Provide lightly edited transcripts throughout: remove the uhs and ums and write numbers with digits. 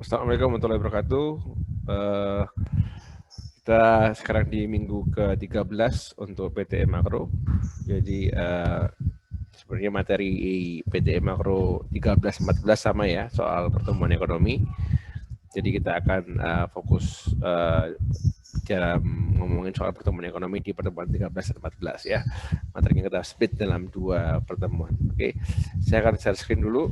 Assalamualaikum warahmatullahi wabarakatuh. Kita sekarang di minggu ke-13 untuk PTM Makro. Jadi sebenarnya materi PTM Makro 13-14 sama ya, soal pertumbuhan ekonomi. Jadi kita akan fokus dalam ngomongin soal pertumbuhan ekonomi di pertemuan 13 dan 14 ya. Materinya kita split dalam 2 pertemuan. Oke, saya akan share screen dulu.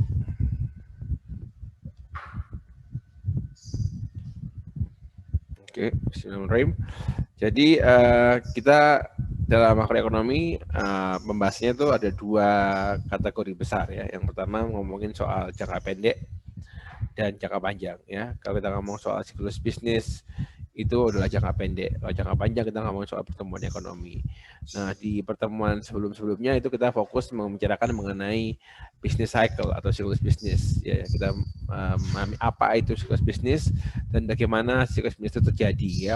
Oke, bismillahirrahmanirrahim. Jadi kita dalam makroekonomi membahasnya itu ada 2 kategori besar ya. Yang pertama ngomongin soal jangka pendek dan jangka panjang ya. Kalau kita ngomong soal siklus bisnis itu adalah jangka pendek. Kalau jangka panjang kita ngomong soal pertumbuhan ekonomi. Nah, di pertemuan sebelum-sebelumnya itu kita fokus membicarakan mengenai business cycle atau siklus bisnis. Ya, kita memahami apa itu siklus bisnis dan bagaimana siklus bisnis itu terjadi ya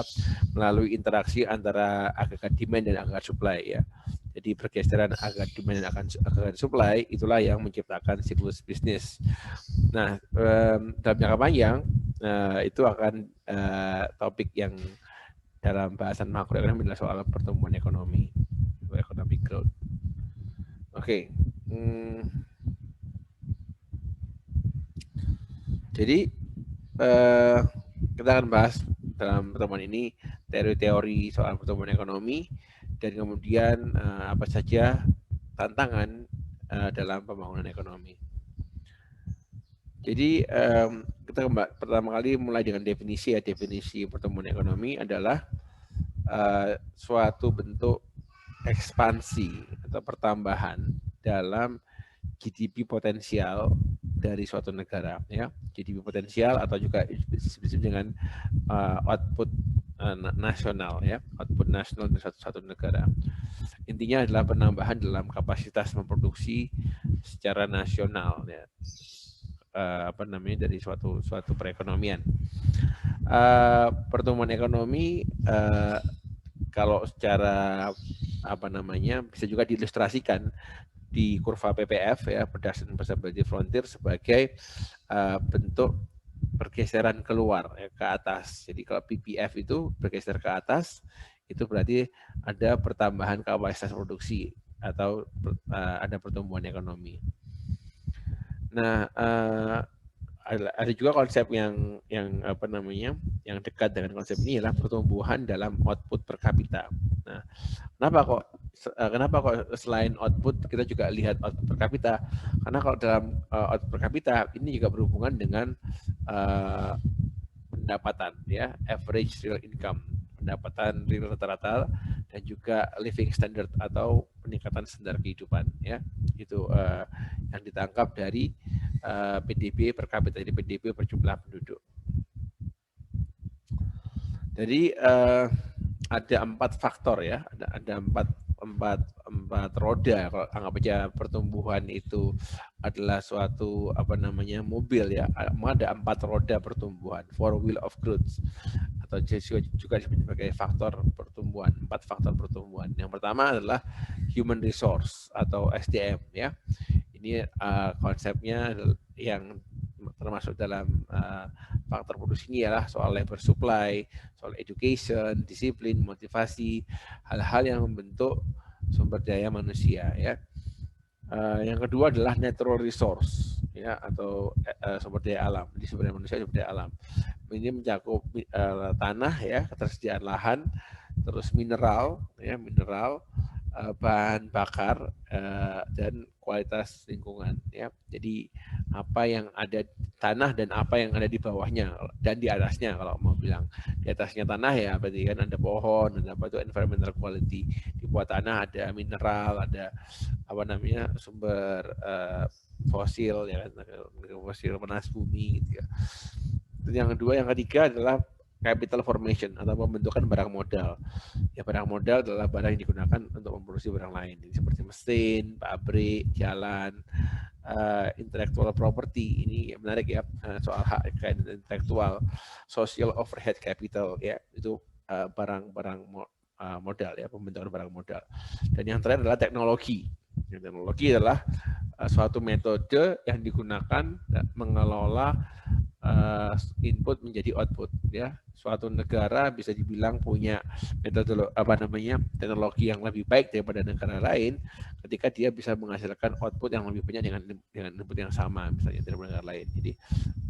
melalui interaksi antara agregat demand dan agregat supply ya. Jadi pergeseran agregat demand dan agregat supply itulah yang menciptakan siklus bisnis. Nah, dalam jangka panjang itu akan topik yang dalam bahasan makroekonomi adalah soal pertumbuhan ekonomi, economic growth. Oke. Jadi kita akan bahas dalam pertemuan ini teori-teori soal pertumbuhan ekonomi dan kemudian apa saja tantangan dalam pembangunan ekonomi. Jadi kita pertama kali mulai dengan definisi ya. Definisi pertumbuhan ekonomi adalah suatu bentuk ekspansi atau pertambahan dalam GDP potensial dari suatu negara ya. GDP potensial atau juga disebut dengan output nasional ya, output nasional dari suatu negara. Intinya adalah penambahan dalam kapasitas memproduksi secara nasional ya. Dari suatu perekonomian. Pertumbuhan ekonomi kalau secara bisa juga diilustrasikan di kurva PPF ya, Production Profitability Frontier, sebagai bentuk pergeseran keluar ya, ke atas. Jadi kalau PPF itu bergeser ke atas, itu berarti ada pertambahan kapasitas produksi atau ada pertumbuhan ekonomi. Nah, ada juga konsep yang dekat dengan konsep ini adalah pertumbuhan dalam output per kapita. Nah, kenapa kok selain output kita juga lihat output per kapita? Karena kalau dalam output per kapita ini juga berhubungan dengan pendapatan ya, average real income, pendapatan real rata-rata, dan juga living standard atau peningkatan standar kehidupan ya. Itu yang ditangkap dari PDB per kapita, jadi PDB per jumlah penduduk. Jadi ada 4 faktor ya, ada empat roda. Kalau anggap aja pertumbuhan itu adalah suatu mobil ya, ada 4 roda pertumbuhan, 4 wheel of growth, atau juga disebut sebagai faktor pertumbuhan, 4 faktor pertumbuhan. Yang pertama adalah human resource atau SDM ya. Ini konsepnya yang termasuk dalam faktor produksi ini adalah soal labor supply, soal education, disiplin, motivasi, hal-hal yang membentuk sumber daya manusia ya. Yang kedua adalah natural resource ya, atau sumber daya alam. Jadi sumber daya manusia, sumber daya alam. Ini mencakup tanah ya, ketersediaan lahan, terus mineral ya, bahan bakar dan kualitas lingkungan ya. Jadi apa yang ada tanah dan apa yang ada di bawahnya dan di atasnya, kalau mau bilang di atasnya tanah ya berarti kan ada pohon, ada apa itu environmental quality. Di bawah tanah ada mineral, ada sumber fosil ya, fosil panas bumi gitu ya. Dan yang kedua, yang ketiga adalah capital formation atau pembentukan barang modal. Ya, barang modal adalah barang yang digunakan untuk memproduksi barang lain, seperti mesin, pabrik, jalan, intellectual property. Ini menarik ya, soal hak kekayaan intelektual, social overhead capital ya, itu barang-barang modal ya, pembentukan barang modal. Dan yang terakhir adalah teknologi. Teknologi adalah suatu metode yang digunakan mengelola input menjadi output ya. Suatu negara bisa dibilang punya teknologi yang lebih baik daripada negara lain ketika dia bisa menghasilkan output yang lebih banyak dengan input yang sama misalnya dari negara lain. Jadi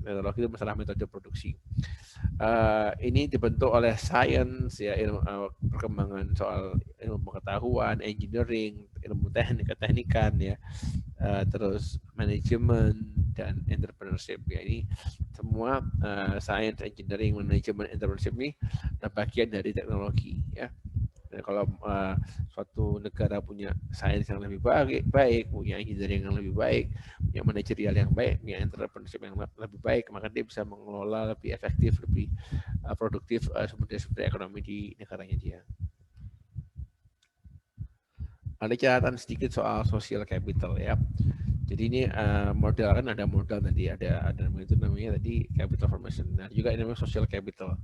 teknologi itu masalah metode produksi. Ini dibentuk oleh sains ya, ilmu perkembangan soal ilmu pengetahuan, engineering, ilmu teknikan ya, terus manajemen dan entrepreneurship ya. Ini semua science, engineering, manajemen, entrepreneurship ini bagian dari teknologi ya. Dan kalau suatu negara punya sains yang lebih baik, punya engineering yang lebih baik, punya manajerial yang baik, punya entrepreneurship yang lebih baik, maka dia bisa mengelola lebih efektif, lebih produktif sumber ekonomi di negaranya dia. Ada catatan sedikit soal social capital ya. Jadi ini modal kan ada modal tadi, ada itu namanya tadi capital formation. Nah juga ini namanya social capital.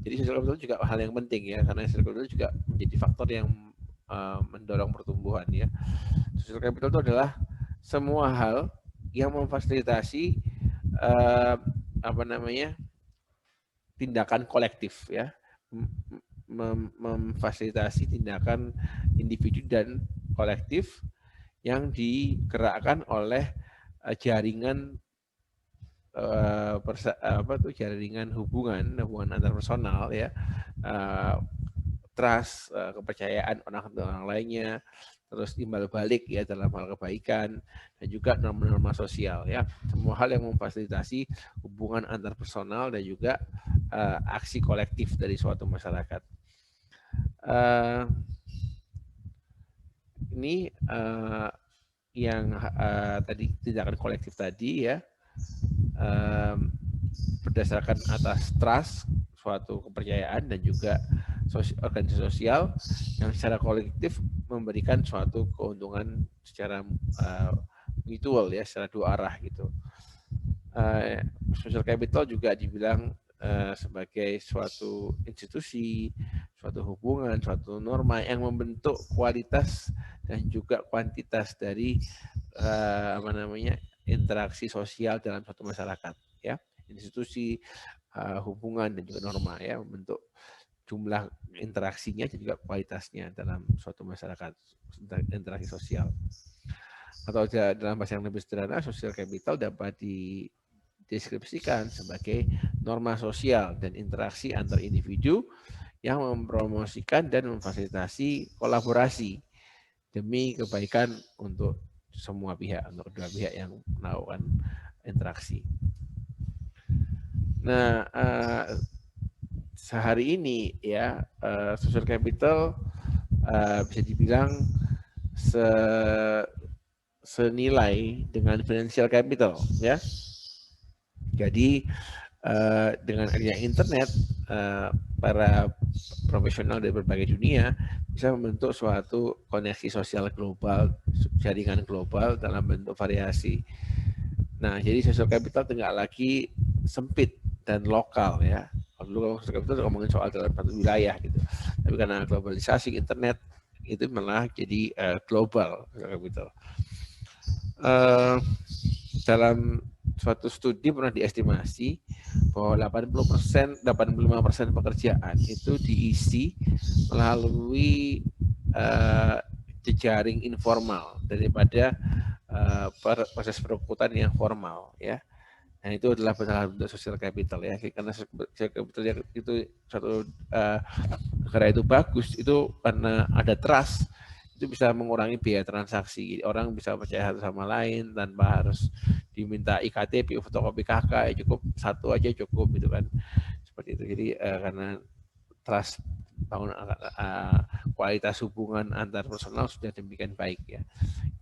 Jadi social capital juga hal yang penting ya, karena social capital juga menjadi faktor yang mendorong pertumbuhan ya. Social capital itu adalah semua hal yang memfasilitasi tindakan kolektif ya, memfasilitasi tindakan individu dan kolektif yang digerakkan oleh jaringan jaringan hubungan antar personal ya, trust, kepercayaan orang dengan orang lainnya, terus timbal balik ya dalam hal kebaikan, dan juga norma-norma sosial ya, semua hal yang memfasilitasi hubungan antar personal dan juga aksi kolektif dari suatu masyarakat. Ini yang tadi tindakan kolektif tadi ya, berdasarkan atas trust, suatu kepercayaan, dan juga organisasi sosial yang secara kolektif memberikan suatu keuntungan secara mutual ya, secara dua arah gitu. Social capital juga dibilang sebagai suatu institusi, suatu hubungan, suatu norma yang membentuk kualitas dan juga kuantitas dari interaksi sosial dalam suatu masyarakat ya. Institusi, hubungan, dan juga norma ya, membentuk jumlah interaksinya dan juga kualitasnya dalam suatu masyarakat, interaksi sosial. Atau dalam bahasa yang lebih sederhana, social capital dapat dideskripsikan sebagai norma sosial dan interaksi antar individu yang mempromosikan dan memfasilitasi kolaborasi demi kebaikan untuk semua pihak, untuk kedua pihak yang melakukan interaksi. Nah, sehari ini ya, social capital bisa dibilang senilai dengan financial capital ya. Jadi dengan adanya internet, para profesional dari berbagai dunia bisa membentuk suatu koneksi sosial global, jaringan global dalam bentuk variasi. Nah, jadi social capital tidak lagi sempit dan lokal ya. Kalau dulu social capital ngomongin soal dalam satu wilayah gitu. Tapi karena globalisasi internet itu malah jadi global social capital. Dalam suatu studi pernah diestimasi bahwa 85% pekerjaan itu diisi melalui jejaring informal daripada proses perekrutan yang formal ya. Nah itu adalah bentuk social capital ya, karena social capital itu suatu negara itu bagus itu karena ada trust, itu bisa mengurangi biaya transaksi. Orang bisa percaya satu sama lain tanpa harus diminta IKTP, fotokopi KK, ya cukup satu aja cukup gitu kan. Seperti itu. Jadi karena trust, bangun kualitas hubungan antar personal sudah demikian baik ya.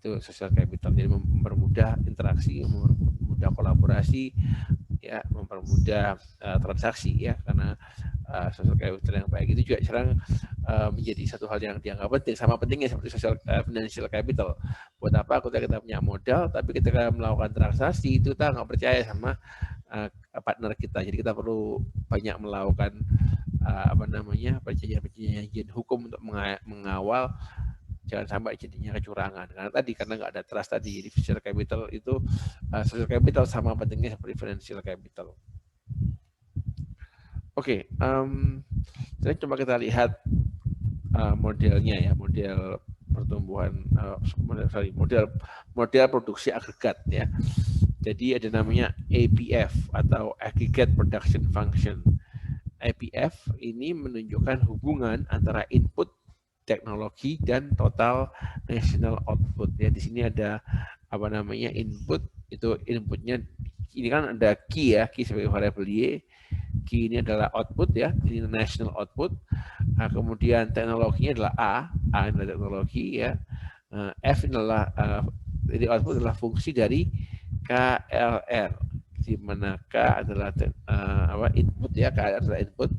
Itu social capital. Jadi mempermudah interaksi, mempermudah kolaborasi, ya, mempermudah transaksi ya, karena social capital yang baik itu juga sekarang menjadi satu hal yang dianggap penting, sama pentingnya seperti financial capital. Buat apa kita punya modal, tapi ketika melakukan transaksi itu kita nggak percaya sama partner kita. Jadi kita perlu banyak melakukan perjanjian hukum untuk mengawal jangan sampai jadinya kecurangan. Karena nggak ada trust tadi. Jadi social capital itu social capital sama pentingnya seperti financial capital. Oke, jadi coba kita lihat modelnya ya, model pertumbuhan, model produksi agregat ya. Jadi ada namanya APF atau Aggregate Production Function. APF ini menunjukkan hubungan antara input teknologi dan total national output ya. Di sini ada apa namanya input, itu inputnya ini kan ada key ya, key sebagai variable Y. Key ini adalah output ya, ini national output. Nah, kemudian teknologinya adalah A adalah teknologi ya. F adalah jadi output adalah fungsi dari KLR, di mana K adalah input ya, KLR adalah input,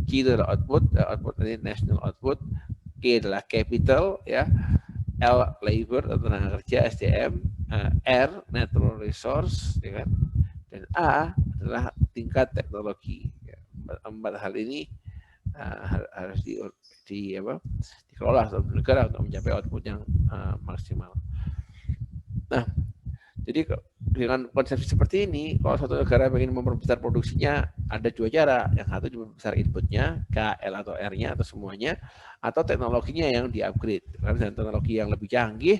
Q adalah output, output ini national output, K adalah capital ya, L labor atau tenaga kerja SDM, R natural resource ya kan, dan A adalah tingkat teknologi. Ya. Empat hal ini harus dikelola oleh negara untuk mencapai output yang maksimal. Nah, jadi dengan konsepsi seperti ini, kalau suatu negara ingin memperbesar produksinya, ada dua cara. Yang satu memperbesar inputnya, KL atau R-nya atau semuanya, atau teknologinya yang di-upgrade. Karena dengan teknologi yang lebih canggih,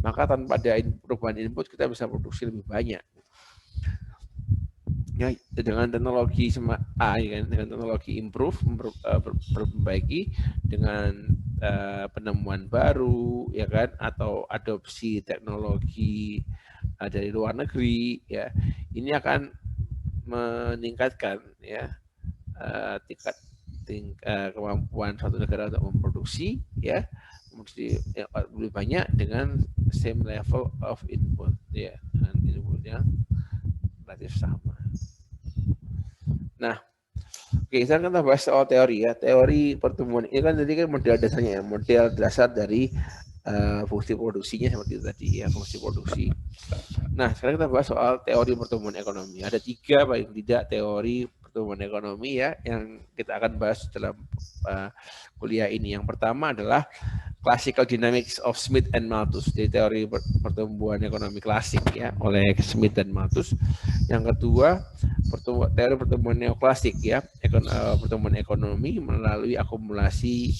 maka tanpa ada perubahan input kita bisa produksi lebih banyak. Ya, dengan teknologi dengan teknologi memperbaiki dengan penemuan baru ya kan, atau adopsi teknologi dari luar negeri ya, ini akan meningkatkan ya tingkat kemampuan suatu negara untuk memproduksi ya, lebih banyak dengan same level of input ya, dengan input yang relatif sama. Nah, oke, sekarang kita bahas soal teori ya. Teori pertumbuhan ini kan tadi kan model dasarnya ya, model dasar dari fungsi produksinya seperti itu tadi ya, fungsi produksi. Nah, sekarang kita bahas soal teori pertumbuhan ekonomi. Ada 3 paling tidak teori pertumbuhan ekonomi ya yang kita akan bahas dalam kuliah ini. Yang pertama adalah Classical Dynamics of Smith and Malthus, jadi teori pertumbuhan ekonomi klasik ya oleh Smith dan Malthus. Yang kedua, teori pertumbuhan neoklasik ya, pertumbuhan ekonomi melalui akumulasi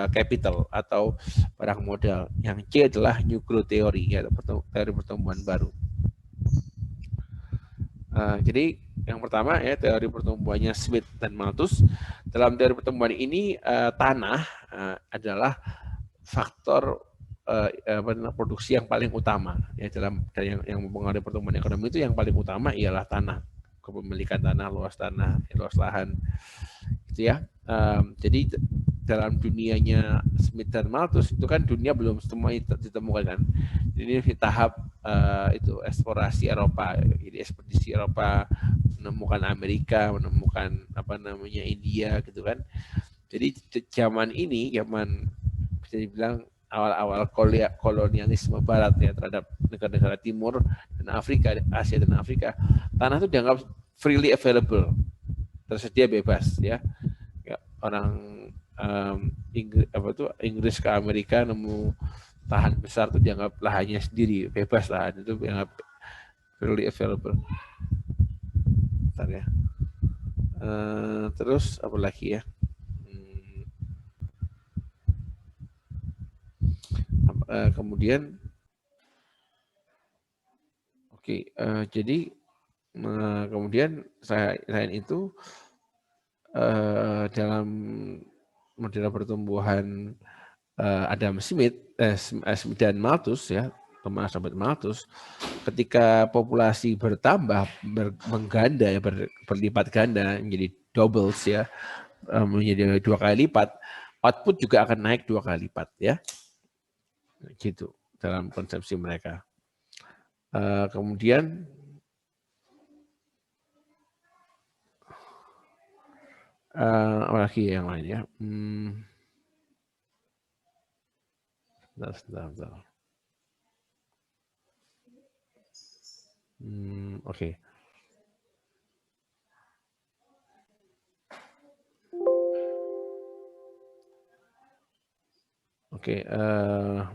capital atau barang modal. Yang C adalah New Growth Theory ya, teori pertumbuhan baru. Jadi yang pertama ya teori pertumbuhannya Smith dan Malthus. Dalam teori pertumbuhan ini tanah adalah faktor produksi yang paling utama ya, dalam yang mempengaruhi pertumbuhan ekonomi itu yang paling utama ialah tanah, kepemilikan tanah, luas lahan gitu ya. Jadi dalam dunianya Smith dan Malthus itu kan dunia belum semua ditemukan kan. Jadi di tahap itu eksplorasi Eropa, jadi ekspedisi Eropa menemukan Amerika, menemukan India gitu kan. Jadi zaman bisa dibilang awal-awal kolonialisme Barat ya terhadap negara-negara Timur dan Afrika, Asia dan Afrika, tanah itu dianggap freely available, tersedia bebas ya. Orang Inggris ke Amerika nemu lahan besar itu dianggap lahannya sendiri, bebas lahan itu dianggap freely available. Bentar ya. Terus apa lagi ya? Kemudian jadi kemudian selain itu dalam model pertumbuhan Adam Smith dan Malthus ya, Thomas Robert Malthus, ketika populasi bertambah mengganda ya, berlipat ganda menjadi doubles ya, menjadi 2 kali lipat, output juga akan naik 2 kali lipat ya, gitu dalam konsepsi mereka. Kemudian apa lagi yang lain ya? Bentar. Oke.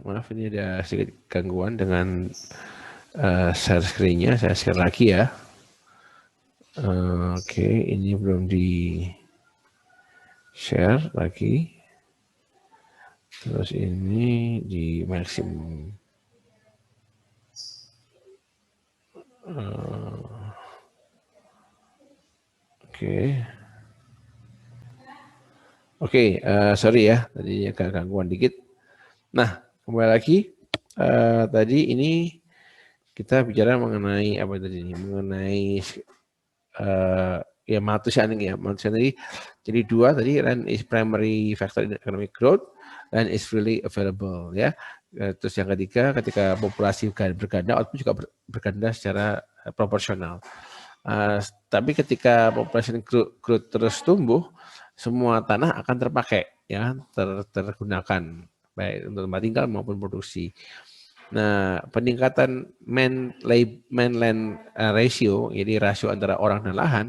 Maaf ini ada sedikit gangguan dengan share screen-nya. Saya share lagi ya. Oke, ini belum di share lagi. Terus ini di maksimum. Oke, sorry ya, tadi agak gangguan dikit. Nah, kembali lagi. Tadi ini kita bicara mengenai apa tadi ini? Mengenai ya Malthus ya. Malthus tadi jadi dua tadi, land is primary factor in economic growth, land is freely available ya. Terus yang ketiga, ketika populasi berganda, output juga berganda secara proporsional. Tapi ketika populasi growth terus tumbuh, semua tanah akan terpakai ya, tergunakan baik untuk tempat tinggal maupun produksi. Nah, peningkatan land ratio, jadi rasio antara orang dan lahan,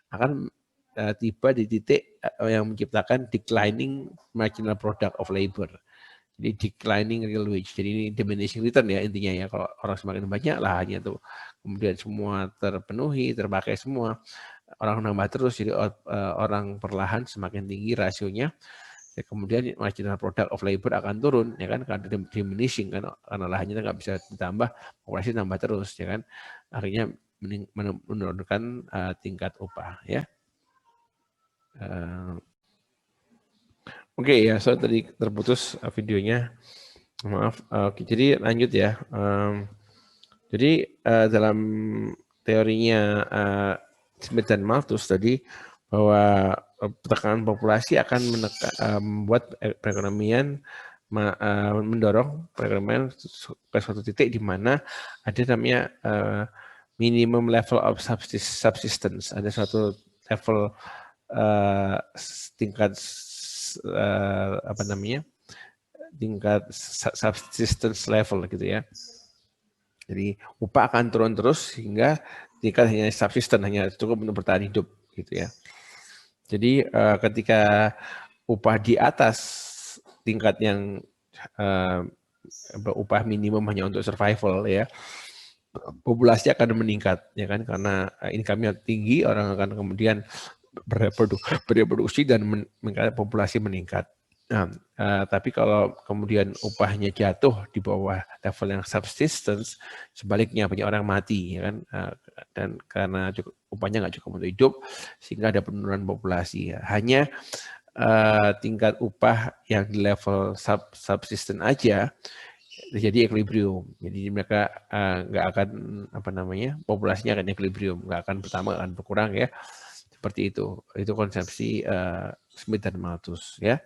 akan tiba di titik yang menciptakan declining marginal product of labor. Jadi declining real wage. Jadi ini diminishing return ya intinya ya. Kalau orang semakin banyak lahannya tuh, kemudian semua terpenuhi, terpakai semua, orang nambah terus, jadi orang perlahan semakin tinggi rasionya. Ya, kemudian marginal product of labor akan turun ya kan, karena diminishing kan, karena lahannya nggak bisa ditambah, populasi tambah terus ya kan, akhirnya menurunkan tingkat upah ya. Oke ya, so tadi terputus videonya, maaf. Oke, jadi lanjut ya. Jadi dalam teorinya Smith dan Malthus tadi, bahwa tekanan populasi akan membuat perekonomian mendorong perekonomian ke suatu titik di mana ada namanya minimum level of subsistence, ada suatu level tingkat apa namanya, tingkat subsistence level gitu ya. Jadi upah akan turun terus hingga tingkat hanya subsisten, hanya cukup untuk bertahan hidup gitu ya. Jadi ketika upah di atas tingkat yang upah minimum hanya untuk survival ya, populasi akan meningkat ya kan, karena income-nya tinggi, orang akan kemudian bereproduksi dan populasi meningkat. Nah, tapi kalau kemudian upahnya jatuh di bawah level yang subsistence, sebaliknya banyak orang mati, ya kan? Dan karena upahnya nggak cukup untuk hidup, sehingga ada penurunan populasi. Ya. Hanya tingkat upah yang di level subsistence aja terjadi equilibrium. Jadi mereka nggak akan apa namanya, populasinya akan equilibrium, nggak akan bertambah, akan berkurang ya. Seperti itu. Itu konsepsi Smith dan Malthus ya.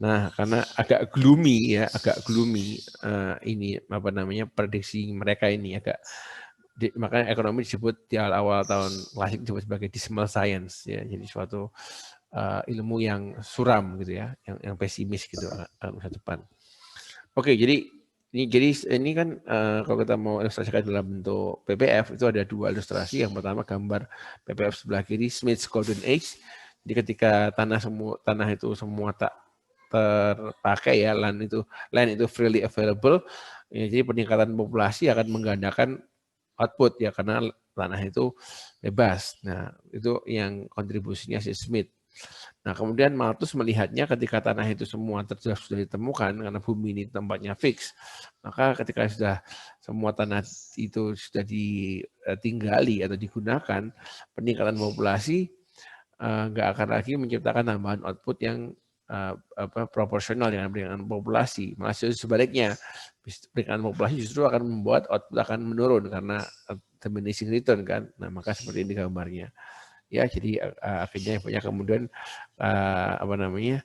Nah, karena agak gloomy ya, ini apa namanya, prediksi mereka ini agak makanya ekonomi disebut di awal tahun klasik disebut sebagai dismal science ya. Jadi suatu ilmu yang suram gitu ya, yang pesimis gitu masa depan. Oke, jadi ini kan kalau kita mau ilustrasikan dalam bentuk PPF, itu ada dua ilustrasi. Yang pertama gambar PPF sebelah kiri, Smith's Golden Age. Jadi ketika tanah itu semua tak terpakai ya, land itu freely available, ya, jadi peningkatan populasi akan menggandakan output ya, karena tanah itu bebas. Nah, itu yang kontribusinya si Smith. Nah, kemudian Malthus melihatnya ketika tanah itu semua sudah ditemukan, karena bumi ini tempatnya fix, maka ketika sudah semua tanah itu sudah ditinggali atau digunakan, peningkatan populasi nggak akan lagi menciptakan tambahan output yang proporsional dengan populasi. Malah sebaliknya, peningkatan populasi justru akan membuat output akan menurun karena diminishing return kan. Nah, maka seperti ini gambarnya. Ya, jadi akhirnya banyak kemudian apa namanya,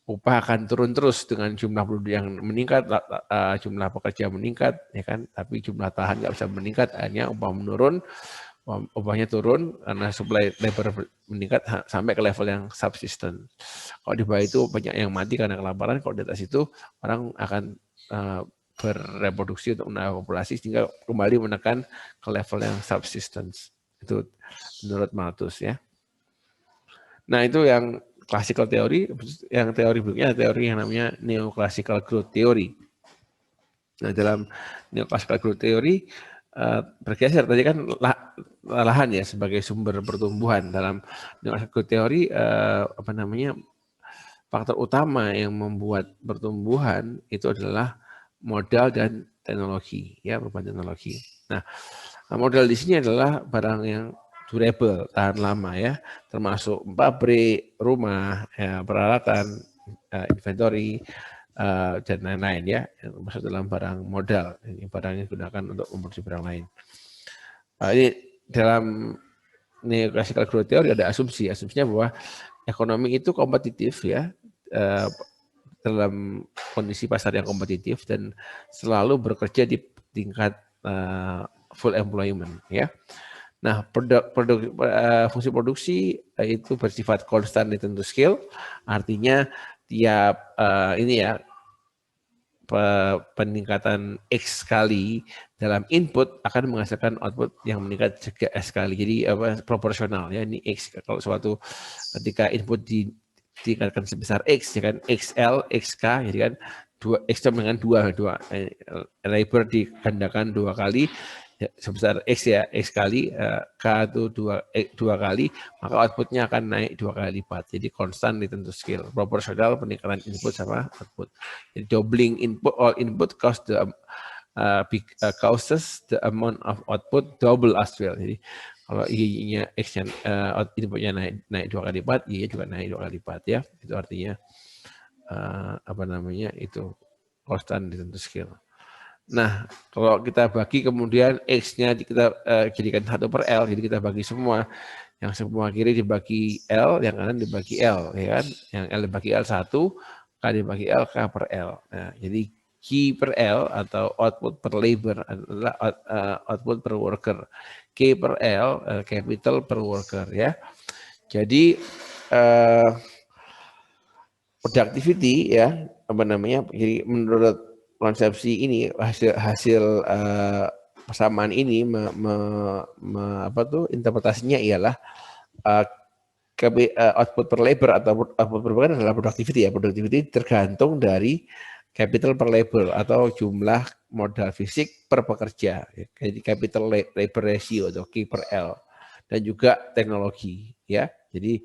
upah akan turun terus dengan jumlah penduduk yang meningkat, jumlah pekerja meningkat, ya kan. Tapi jumlah tahan nggak bisa meningkat, hanya upah menurun. Upahnya turun karena supply labor meningkat sampai ke level yang subsisten. Kalau di bawah itu banyak yang mati karena kelaparan, kalau di atas itu orang akan bereproduksi untuk menambah populasi sehingga kembali menekan ke level yang subsistence. Itu menurut Malthus ya. Nah, itu yang classical theory. Yang teori berikutnya teori yang namanya neoclassical growth theory. Nah, dalam neoclassical growth theory bergeser. Tadi kan lahan ya sebagai sumber pertumbuhan dalam teori apa namanya faktor utama yang membuat pertumbuhan itu adalah modal dan teknologi, ya perubahan teknologi. Nah, modal di sini adalah barang yang durable, tahan lama ya, termasuk pabrik, rumah, ya, peralatan, inventory, dan lain-lain ya, yang masuk dalam barang modal. Ini barang yang digunakan untuk memproduksi barang lain. Ini dalam neoclassical growth theory ada asumsinya bahwa ekonomi itu kompetitif ya, dalam kondisi pasar yang kompetitif dan selalu bekerja di tingkat full employment ya. Nah, fungsi produksi itu bersifat konstan return to scale, artinya tiap ini ya peningkatan X kali dalam input akan menghasilkan output yang meningkat juga S kali. Jadi proporsional ya, ini X. Kalau suatu ketika input ditingkatkan sebesar X, ya kan XL, XK, jadi kan 2 X dengan 2 labor digandakan 2 kali ya, sebesar X ya, X kali, K itu 2 kali, maka outputnya akan naik 2 kali lipat. Jadi konstan return to scale, proporsional peningkatan input sama output. Jadi doubling input, all input causes the amount of output double as well. Jadi kalau Y-nya X-nya inputnya naik 2 kali lipat, Y-nya juga naik 2 kali lipat ya. Itu artinya apa namanya itu constant return to scale. Nah, kalau kita bagi kemudian X-nya kita jadikan 1/L, jadi kita bagi semua. Yang semua kiri dibagi L, yang kanan dibagi L, ya kan? Yang L dibagi L 1, K dibagi L, K per L. Nah, jadi Q per L atau output per labor adalah output per worker. K per L, capital per worker, ya. Jadi productivity ya, apa namanya? Jadi menurut konsepsi ini hasil persamaan ini interpretasinya ialah output per labor atau output per worker adalah productivity ya. Productivity tergantung dari capital per labor atau jumlah modal fisik per pekerja. Jadi capital labor ratio atau K per L, dan juga teknologi ya. Jadi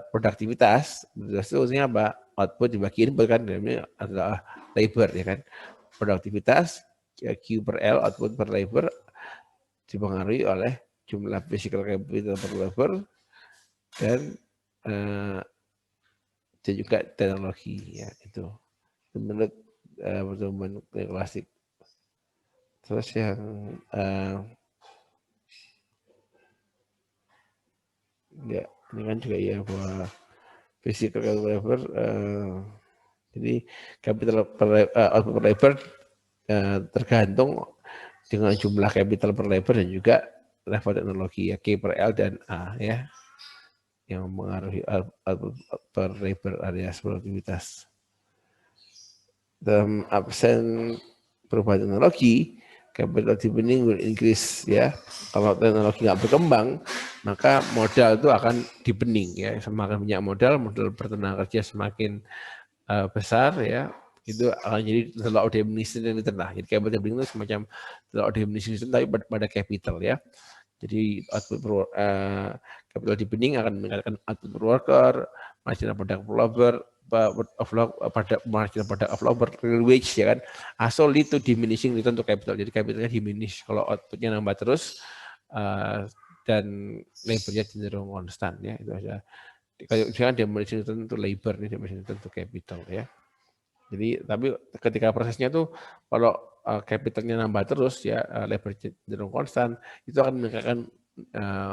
produktivitas itu apa? Output dibagi input kan, ini adalah labor ya kan. Produktivitas Q per L, output per labor, dipengaruhi oleh jumlah physical capital per labor dan juga teknologi ya, itu menurut pertumbuhan klasik. Terus yang ya ini kan juga ya bahwa physical capital labor, jadi capital output per labor tergantung dengan jumlah capital per labor dan juga level teknologi ya, K per L dan A ya, yang mempengaruhi output per labor alias produktivitas. Dalam absen perubahan teknologi, capital depending will increase ya. Kalau teknologi nggak berkembang, maka modal itu akan depending ya. Semakin banyak modal bertenaga kerja semakin besar ya, itu akan jadi law of diminishing return lah. Jadi capital depending itu semacam law of diminishing return tapi pada capital ya. Jadi output capital depending akan meningkatkan output per worker, marginal product per labor, pada marginal product of labor, real wage ya kan, also lead to diminishing return to capital. Jadi capitalnya diminish kalau outputnya nambah terus dan labornya cenderung konstan ya, itu aja. Kalau misalkan diminishing return to labor, ini diminishing return to capital ya. Jadi tapi ketika prosesnya tuh kalau capitalnya nambah terus ya, labor cenderung konstan, itu akan meningkatkan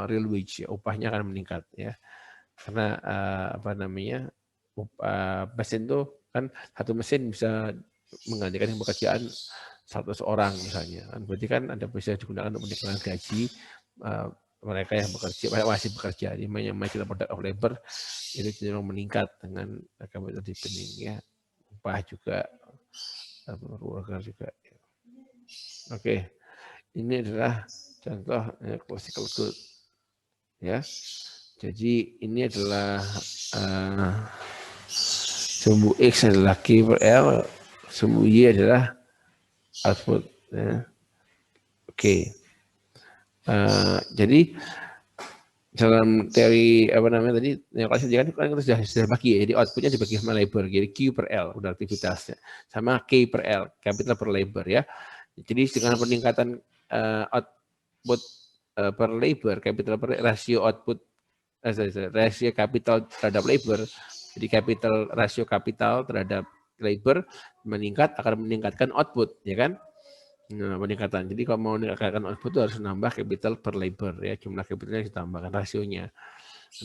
real wage ya, upahnya akan meningkat ya. Karena apa namanya, mesin tuh kan, satu mesin bisa menggantikan pekerjaan 100 orang misalnya. Berarti kan ada bisa digunakan untuk meningkatkan gaji mereka yang bekerja, masih bekerja. Jadi marginal product of labor itu cenderung meningkat dengan capital depending ya. Upah juga, worker juga. Oke, ini adalah contoh classical good ya. Jadi ini adalah sumbu X adalah Q per L, sumbu Y adalah output ya. Oke. Jadi dalam teori apa namanya tadi neoklasis kan kita sudah bagi ya, jadi outputnya dibagi sama labor, jadi Q per L udah aktivitasnya, sama K per L, capital per labor ya. Jadi dengan peningkatan output per labor, capital per rasio output, rasio capital terhadap labor, jadi capital rasio capital terhadap labor meningkat akan meningkatkan output, ya kan? Nah, peningkatan. Jadi kalau mau meningkatkan output itu harus nambah capital per labor ya, jumlah capitalnya ditambahkan rasionya.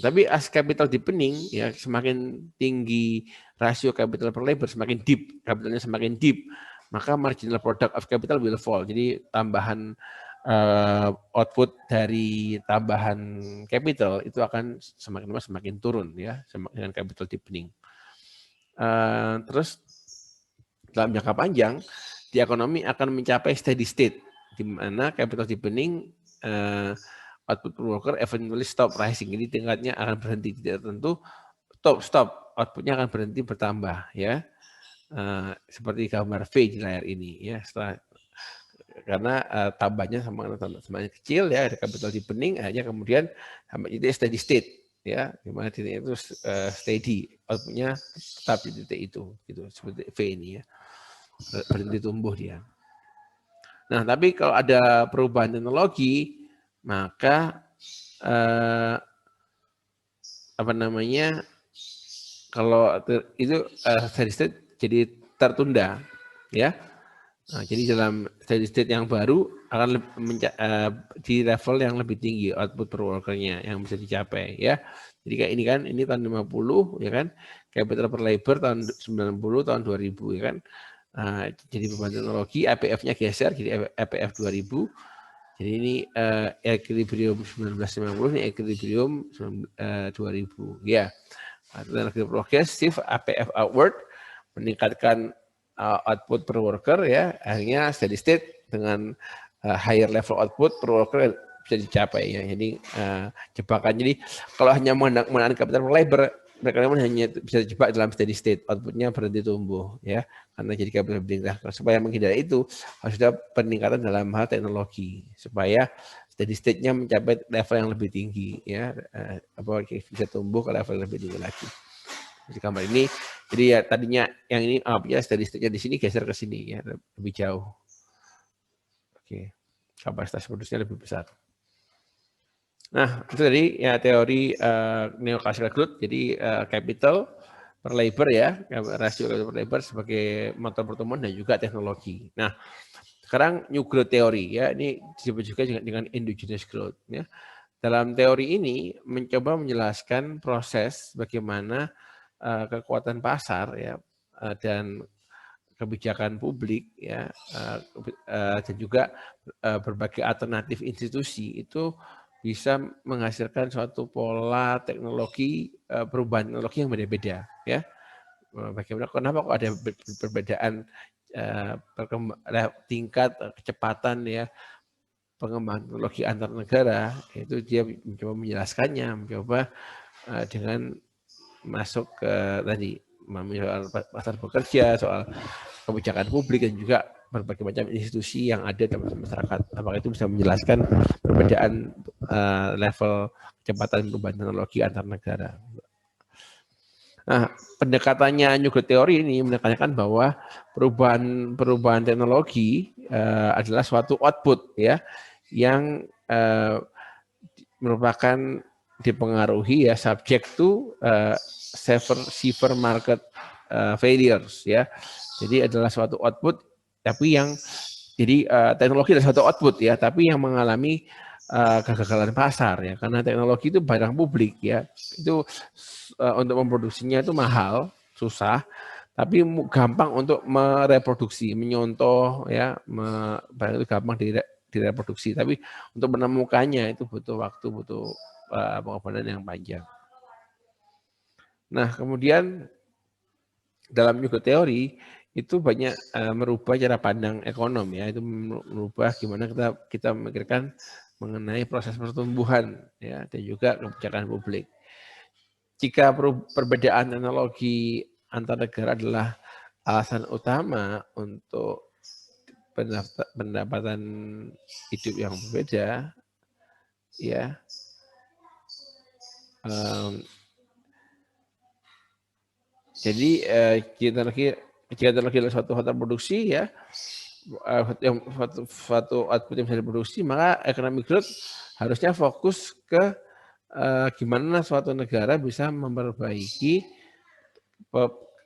Tapi as capital deepening ya, semakin tinggi rasio capital per labor, semakin deep, capitalnya semakin deep, maka marginal product of capital will fall. Jadi tambahan output dari tambahan capital itu akan semakin lama semakin turun ya, dengan capital deepening. Terus dalam jangka panjang di ekonomi akan mencapai steady state di mana capital deepening output per worker eventually stop rising. Jadi tingkatnya akan berhenti tidak tentu, stop outputnya akan berhenti bertambah ya. Seperti gambar V di layar ini ya. Setelah karena tambahnya semakin kecil ya, ada capital deepening, akhirnya kemudian sampai itu steady state ya, di mana titik itu steady, outputnya tetap di titik itu gitu, seperti V ini ya, berhenti tumbuh dia. Nah, tapi kalau ada perubahan teknologi, maka apa namanya, kalau itu steady state jadi tertunda, ya. Nah, jadi dalam steady state yang baru akan di level yang lebih tinggi output per workernya yang bisa dicapai, ya. Jadi kayak ini kan, ini tahun 50, ya kan, capital per labor tahun 90, tahun 2000, ya kan. Jadi perubahan teknologi, APF-nya geser jadi APF 2000. Jadi ini equilibrium 1950, ini equilibrium 2000. Ya, teknologi progresif, APF outward, meningkatkan output per worker ya, akhirnya steady state dengan higher level output per worker bisa dicapai ya. Jadi jebakan. Jadi kalau hanya menggunakan capital per labor, mereka hanya bisa dijebak dalam steady state, outputnya berhenti tumbuh ya, karena jadi capital building. Supaya menghindari itu harus ada peningkatan dalam hal teknologi supaya steady state-nya mencapai level yang lebih tinggi ya, bisa tumbuh ke level yang lebih tinggi lagi. Di gambar ini, jadi ya tadinya yang ini ya steady state-nya di sini geser ke sini ya, lebih jauh. Oke, kapasitas produksinya lebih besar. Nah, itu tadi ya teori neoclassical growth. Jadi capital per labor ya, rasio capital per labor sebagai motor pertumbuhan dan juga teknologi. Nah, sekarang new growth teori ya, ini disebut juga dengan endogenous growth ya. Dalam teori ini mencoba menjelaskan proses bagaimana kekuatan pasar ya dan kebijakan publik ya dan juga berbagai alternatif institusi itu bisa menghasilkan suatu pola teknologi, perubahan teknologi yang beda-beda ya. Bagaimana, kenapa kok ada perbedaan tingkat kecepatan ya pengembangan teknologi antar negara, itu dia mencoba menjelaskannya, mencoba dengan masuk ke tadi soal pasar bekerja, soal kebijakan publik dan juga berbagai macam institusi yang ada dalam masyarakat. Apakah itu bisa menjelaskan perbedaan level kecepatan perubahan teknologi antar negara. Nah, pendekatannya New Growth Theory ini menekankan bahwa perubahan teknologi adalah suatu output ya yang merupakan dipengaruhi ya subject to severe market failures ya. Jadi adalah suatu output tapi yang jadi teknologi adalah suatu output ya, tapi yang mengalami kegagalan pasar ya, karena teknologi itu barang publik ya, itu untuk memproduksinya itu mahal, susah, tapi gampang untuk mereproduksi, menyontoh ya, barang itu gampang direproduksi, tapi untuk menemukannya itu butuh waktu, butuh pengorbanan yang panjang. Nah, kemudian dalam juga teori itu banyak merubah cara pandang ekonom ya, itu merubah gimana kita memikirkan mengenai proses pertumbuhan ya, dan juga kebijakan publik. Jika perbedaan teknologi antar negara adalah alasan utama untuk pendapatan hidup yang berbeda, ya. Jadi jika teknologi adalah suatu faktor produksi ya, suatu output yang bisa diproduksi, maka economic growth harusnya fokus ke gimana suatu negara bisa memperbaiki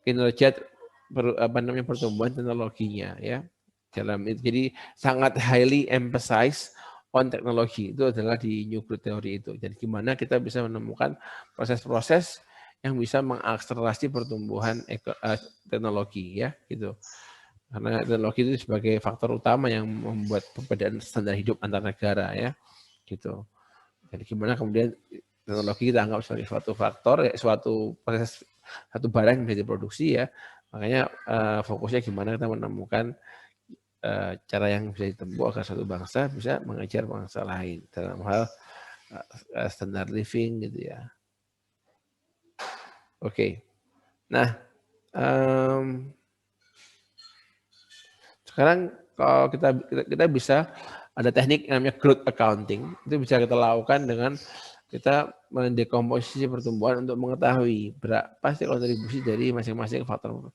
kinerja pertumbuhan teknologinya ya. Dalam itu jadi sangat highly emphasize on teknologi, itu adalah di New Growth Theory itu. Jadi gimana kita bisa menemukan proses-proses yang bisa mengakselerasi pertumbuhan teknologi ya gitu. Karena teknologi itu sebagai faktor utama yang membuat perbedaan standar hidup antar negara ya gitu. Jadi gimana kemudian teknologi kita anggap sebagai suatu faktor, ya, suatu proses, satu barang yang bisa diproduksi ya. Makanya fokusnya gimana kita menemukan cara yang bisa ditempuh agar suatu bangsa bisa mengejar bangsa lain dalam hal standar living gitu ya. Oke. Nah, sekarang kalau kita bisa ada teknik yang namanya growth accounting. Itu bisa kita lakukan dengan kita mendekomposisi pertumbuhan untuk mengetahui berapa sih kontribusi dari masing-masing faktor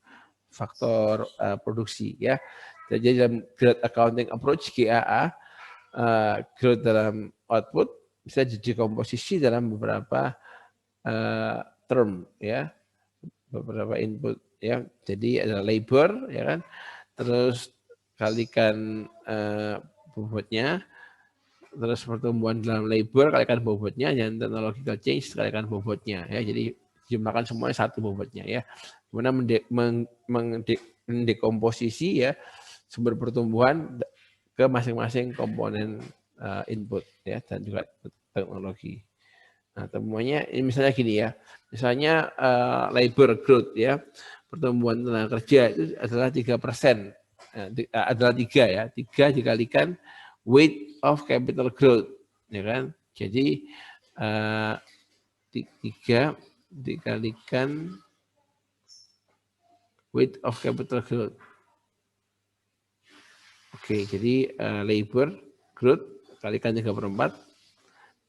produksi ya. Jadi dalam growth accounting approach GAA, growth dalam output bisa didekomposisi dalam beberapa term ya, beberapa input ya. Jadi ada labor ya kan, terus kalikan bobotnya, terus pertumbuhan dalam labor kalikan bobotnya, dan technological change kalikan bobotnya ya. Jadi jumlahkan semuanya satu bobotnya ya. Kemudian mendekomposisi ya sumber pertumbuhan ke masing-masing komponen input ya, dan juga teknologi. Nah, temuannya ini misalnya gini ya. Misalnya labor growth ya, pertumbuhan tenaga kerja itu adalah 3%. Adalah 3 ya, 3 dikalikan weight of capital growth ya kan. Jadi 3 dikalikan weight of capital growth. Oke, jadi labor growth kalikan 3/4,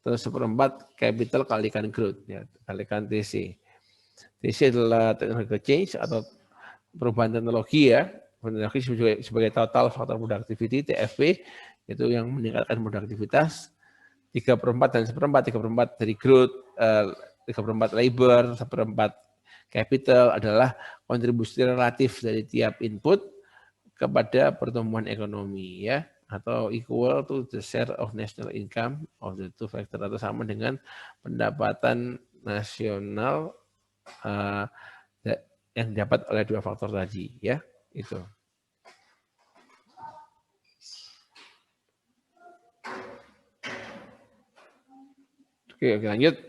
terus 1/4 capital kalikan growth ya, kalikan TC. TC adalah technological change atau perubahan teknologi ya. Teknologi sebagai total factor productivity TFP, itu yang meningkatkan produktivitas. 3/4 dan 1/4, 3/4 dari growth, 3/4 labor, 1/4 capital adalah kontribusi relatif dari tiap input kepada pertumbuhan ekonomi ya, atau equal to the share of national income of the two factor, atau sama dengan pendapatan nasional yang didapat oleh dua faktor tadi ya, itu. Oke, lanjut.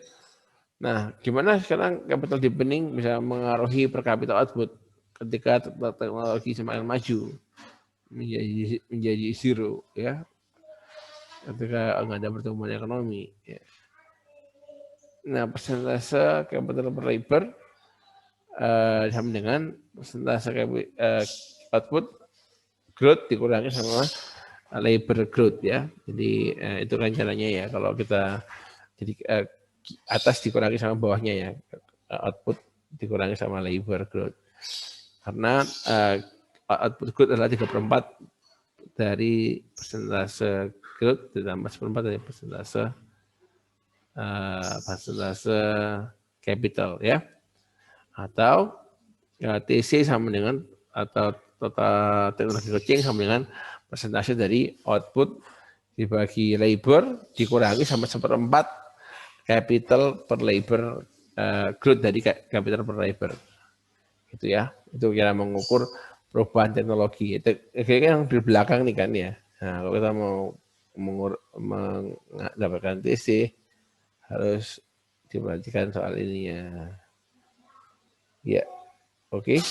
Nah, gimana sekarang capital deepening bisa mengaruhi per capita output ketika teknologi semakin maju menjadi zero ya, ketika nggak ada pertumbuhan ekonomi ya. Nah, persentase capital per labor sama dengan persentase output growth dikurangi sama labor growth ya. Jadi itu kan caranya ya, kalau kita jadi atas dikurangi sama bawahnya ya, output dikurangi sama labor growth. Karena output growth adalah 3/4 dari persentase growth ditambah 1/4 dari persentase capital ya. Atau TC sama dengan, atau total technological change sama dengan persentase dari output dibagi labor dikurangi sama 1/4 capital per labor growth dari capital per labor. Gitu ya. Itu kira mengukur perubahan teknologi. Itu kayaknya yang di belakang nih kan ya. Nah, kalau kita mau mendapatkan TC harus diperhatikan soal ini ya. Ya, oke.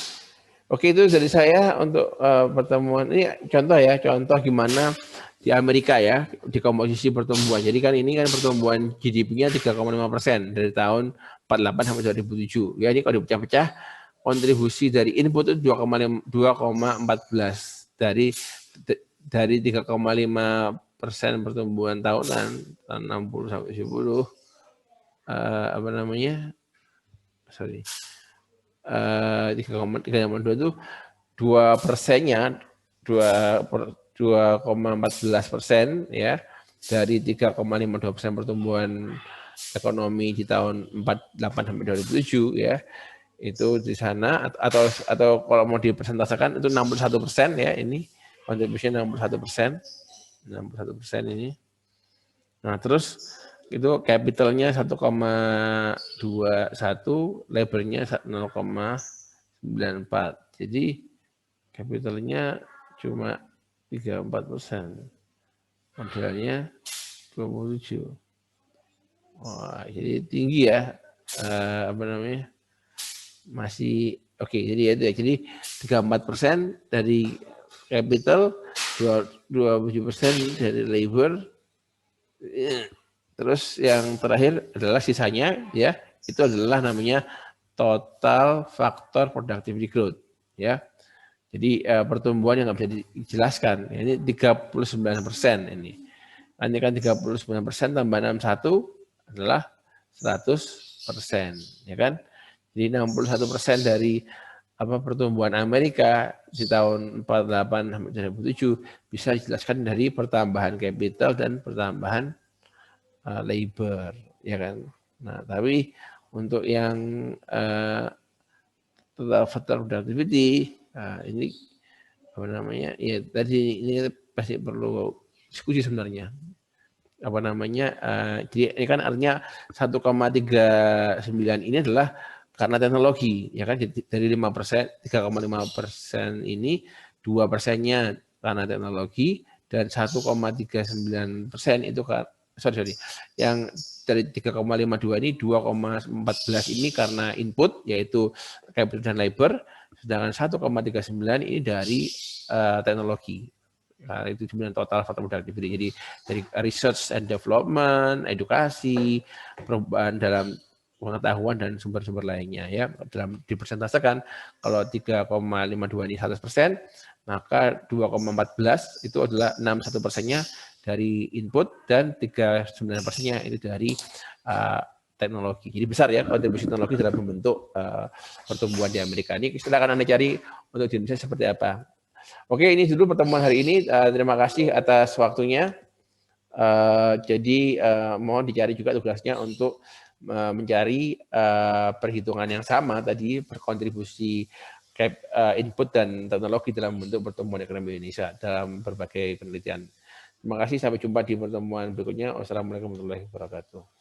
Oke, itu dari saya untuk pertemuan ini, contoh ya, contoh gimana di Amerika ya, di komposisi pertumbuhan. Jadi kan ini kan pertumbuhan GDP-nya 3,5% dari tahun 48 sampai 2007. Ya, ini kalau dipecah-pecah, kontribusi dari input itu 2,14 dari 3,5% pertumbuhan tahunan tahun 60 sampai 70 apa namanya? Sorry. 3,2 itu 2%-nya 2,14% ya dari 3,52% pertumbuhan ekonomi di tahun 48 sampai 2007 ya itu di sana atau kalau mau dipresentasakan itu 61% ya ini kontribusinya 61%. 61% ini. Nah, terus itu capitalnya 1,21, labornya 0,94. Jadi capitalnya cuma 34%. Modalnya 27. Wah, jadi tinggi ya. Apa namanya? Masih oke. Jadi itu ya. Jadi 34% dari capital, 27% dari labor. Terus yang terakhir adalah sisanya ya, itu adalah namanya total faktor productivity growth ya. Jadi pertumbuhan yang nggak bisa dijelaskan. Ini 39% ini. Ini kan 39% tambah 61 adalah 100%, ya kan? Jadi 61% dari pertumbuhan Amerika di tahun 48 sampai 2007 bisa dijelaskan dari pertambahan capital dan pertambahan labor, ya kan? Nah, tapi untuk yang total factor productivity, ini apa namanya? Ya tadi ini pasti perlu diskusi sebenarnya. Apa namanya? Jadi ini kan artinya 1,39 ini adalah karena teknologi, ya kan? Jadi dari 5%, 3,5% ini 2%-nya karena teknologi dan 1,39% itu kan sorry, yang dari 3,52 ini 2,14 ini karena input yaitu capital dan labor, sedangkan 1,39 ini dari teknologi. Nah, itu sebenarnya total faktor productivity. Jadi dari research and development, edukasi, perubahan dalam pengetahuan dan sumber-sumber lainnya ya. Dalam dipresentasekan kalau 3,52 ini 100%, maka 2,14 itu adalah 61%-nya dari input dan 39%-nya itu dari teknologi. Jadi besar ya kontribusi teknologi dalam membentuk pertumbuhan di Amerika. Ini silakan Anda cari untuk di Indonesia seperti apa. Oke, ini dulu pertemuan hari ini. Terima kasih atas waktunya. Jadi mohon dicari juga tugasnya untuk mencari perhitungan yang sama tadi berkontribusi input dan teknologi dalam bentuk pertumbuhan ekonomi Indonesia dalam berbagai penelitian. Terima kasih, sampai jumpa di pertemuan berikutnya. Wassalamualaikum warahmatullahi wabarakatuh.